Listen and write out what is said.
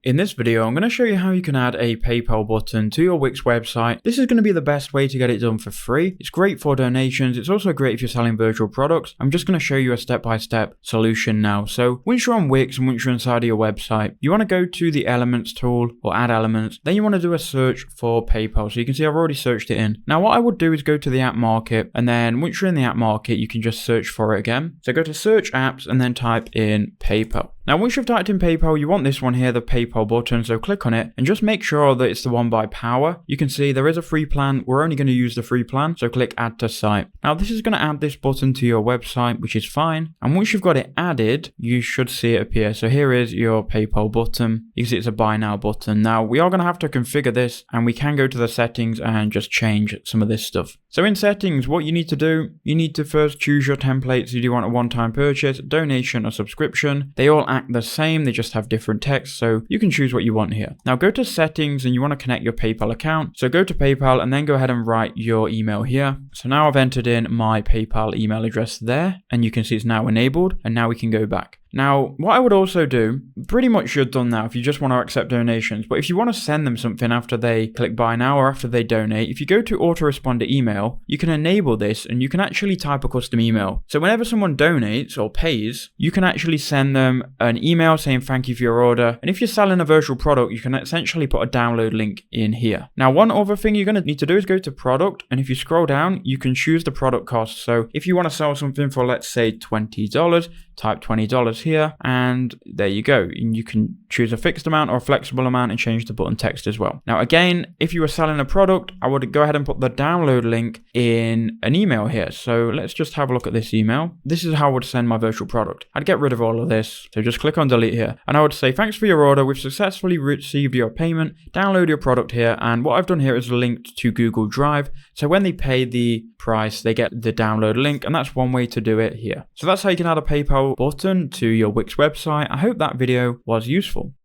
In this video, I'm going to show you how you can add a PayPal button to your Wix website. This is going to be the best way to get it done for free. It's great for donations. It's also great if you're selling virtual products. I'm just going to show you a step-by-step solution now. So once you're on Wix and once you're inside of your website, you want to go to the Elements tool or Add Elements. Then you want to do a search for PayPal. So you can see I've already searched it in. Now what I would do is go to the app market, and then once you're in the app market, you can just search for it again. So go to Search Apps and then type in PayPal. Now once you've typed in PayPal, you want this one here, the PayPal button, so click on it and just make sure that it's the one by Power. You can see there is a free plan. We're only going to use the free plan, so click Add to Site. Now this is going to add this button to your website, which is fine, and once you've got it added, you should see it appear. So here is your PayPal button. You can see it's a Buy Now button. Now we are going to have to configure this, and we can go to the settings and just change some of this stuff. So in settings, what you need to do, you need to first choose your templates. Do you want a one-time purchase, donation, or subscription? They all act the same, they just have different text, so you can choose what you want here. Now go to settings and you want to connect your PayPal account. So go to PayPal and then go ahead and write your email here. So now I've entered in my PayPal email address there, and you can see it's now enabled, and now we can go back. Now, what I would also do, pretty much you're done now if you just want to accept donations, but if you want to send them something after they click buy now or after they donate, if you go to autoresponder email, you can enable this and you can actually type a custom email. So whenever someone donates or pays, you can actually send them an email saying thank you for your order. And if you're selling a virtual product, you can essentially put a download link in here. Now, one other thing you're going to need to do is go to product, and if you scroll down, you can choose the product cost. So if you want to sell something for, let's say, $20, type $20 here, and there you go. And you can choose a fixed amount or a flexible amount and change the button text as well. Now again, if you were selling a product, I would go ahead and put the download link in an email here. So let's just have a look at this email. This is how I would send my virtual product. I'd get rid of all of this. So just click on delete here, and I would say thanks for your order. We've successfully received your payment. Download your product here. And what I've done here is linked to Google Drive. So when they pay the price, they get the download link, and that's one way to do it here. So that's how you can add a PayPal button to your Wix website. I hope that video was useful.